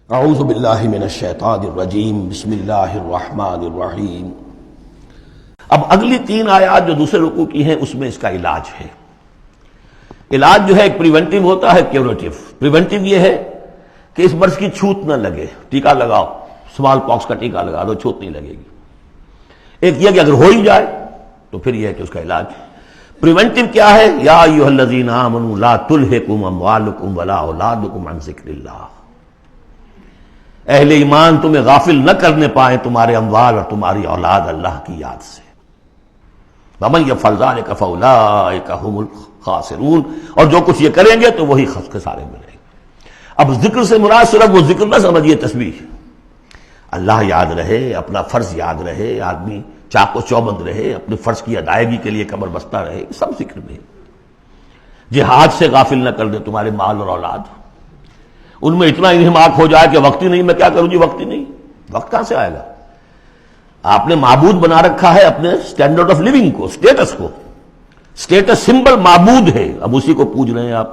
اعوذ باللہ من الشیطان الرجیم بسم اللہ الرحمن الرحیم۔ اب اگلی تین آیات جو دوسرے رکوع کی ہیں اس میں اس کا علاج ہے۔ علاج جو ہے ایک پریونٹیو ہوتا ہے، کیوریٹیو۔ پریونٹیو یہ ہے کہ اس مرض کی چھوت نہ لگے، ٹیکہ لگاؤ، اسمال پاکس کا ٹیکہ لگا دو، چھوت نہیں لگے گی۔ ایک یہ کہ اگر ہو ہی جائے تو پھر یہ ہے کہ اس کا علاج۔ پریونٹیو کیا ہے؟ یا ایھا الذین آمنوا لا تلھکم اموالکم ولا اولادکم عن ذکر اللہ۔ اہل ایمان تمہیں غافل نہ کرنے پائیں تمہارے اموال اور تمہاری اولاد اللہ کی یاد سے۔ وَمَن يَفْعَلْ ذَلِكَ فَأُولَٰئِكَ هُمُ الْخَاسِرُونَ، اور جو کچھ یہ کریں گے تو وہی خسارے میں رہیں گے۔ اب ذکر سے مراد صرف وہ ذکر نہ سمجھیے تسبیح، اللہ یاد رہے، اپنا فرض یاد رہے، آدمی چاق و چوبند رہے، اپنے فرض کی ادائیگی کے لیے کمر بستہ رہے، سب ذکر میں۔ جہاد سے غافل نہ کر دے تمہارے مال اور اولاد، ان میں اتنا انہماک ہو جائے کہ وقت ہی نہیں، میں کیا کروں جی، وقت ہی نہیں۔ وقت کہاں سے آئے گا؟ آپ نے معبود بنا رکھا ہے اپنے سٹینڈرڈ آف لیونگ کو، سٹیٹس کو۔ سٹیٹس سمبل معبود ہے، اب اسی کو پوج رہے ہیں آپ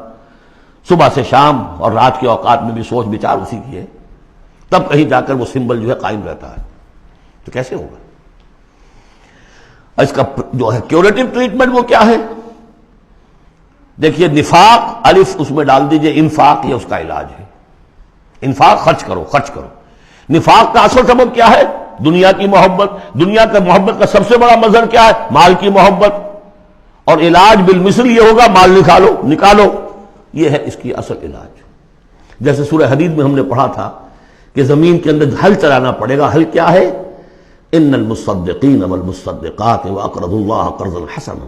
صبح سے شام، اور رات کے اوقات میں بھی سوچ بچار اسی کی ہے، تب کہیں جا کر وہ سمبل جو ہے قائم رہتا ہے۔ تو کیسے ہوگا؟ اس کا جو ہے کیوریٹو ٹریٹمنٹ وہ کیا ہے؟ دیکھیے، نفاق الف اس میں ڈال دیجئے، انفاق یہ اس کا علاج ہے۔ انفاق، خرچ کرو، خرچ کرو۔ نفاق کا اصل سبب کیا ہے؟ دنیا کی محبت۔ دنیا کا محبت کا سب سے بڑا مظہر کیا ہے؟ مال کی محبت۔ اور علاج بالمثل یہ ہوگا، مال نکالو۔ یہ ہے اس کی اصل علاج۔ جیسے سورہ حدید میں ہم نے پڑھا تھا کہ زمین کے اندر ہل چلانا پڑے گا۔ ہل کیا ہے؟ ان المصدقین والمصدقات واقرضوا اللہ قرضا حسنا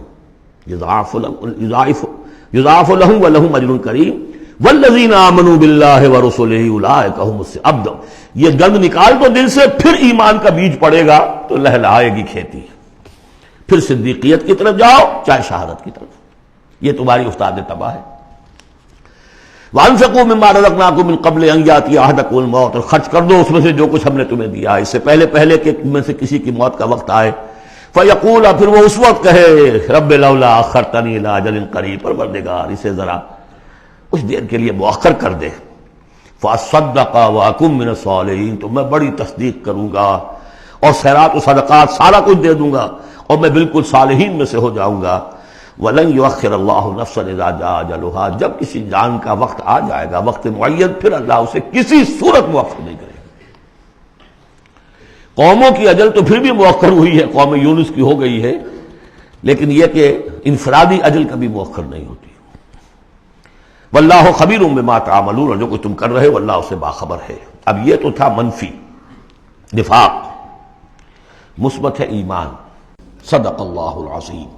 یضاعف لهم ولهم اجر کریم والذین آمنوا باللہ ورسلہ اولئک هم الصادقون۔ یہ گند نکال دو دل سے، پھر ایمان کا بیج پڑے گا تو لہلائے گی کھیتی، پھر صدیقیت کی طرف جاؤ چاہے شہادت کی طرف۔ یہ تمہاری استاد تباہ ہے۔ وَأَنفِقُوا مِمَّا رَزَقْنَاكُم مِّن قَبْلِ أَن يَأْتِيَ أَحَدَكُمُ الْمَوْتُ، اور خرچ کر دو اس میں سے جو کچھ ہم نے تمہیں دیا ہے، اس سے پہلے کہ میں سے کسی کی موت کا وقت آئے۔ فَيَقُولَ، پھر وہ اس وقت کہے، رب لولا أَخَّرْتَنِي إِلَىٰ أَجَلٍ قَرِيبٍ، پروردگار اسے ذرا کچھ دیر کے لیے مؤخر کر دے۔ فَأَصَّدَّقَ وَأَكُن مِّنَ الصَّالِحِينَ، تو میں بڑی تصدیق کروں گا اور خیرات و صدقات سارا کچھ دے دوں گا، اور میں بالکل صالحین میں سے ہو جاؤں گا۔ وَلَن يُؤَخِّرَ اللَّهُ نَفْسًا إِذَا جَاءَ أَجَلُهَا، جب کسی جان کا وقت آ جائے گا، وقت معین، پھر اللہ اسے کسی صورت مؤخر نہیں کرے گا۔ قوموں کی اجل تو پھر بھی مؤخر ہوئی ہے، قوم یونس کی ہو گئی ہے، لیکن یہ کہ انفرادی اجل کبھی مؤخر نہیں ہوتی۔ واللہ خبیر بما تعملون، اور جو کچھ تم کر رہے ہو اللہ اس سے باخبر ہے۔ اب یہ تو تھا منفی، نفاق۔ مثبت ہے ایمان۔ صدق اللہ العظیم۔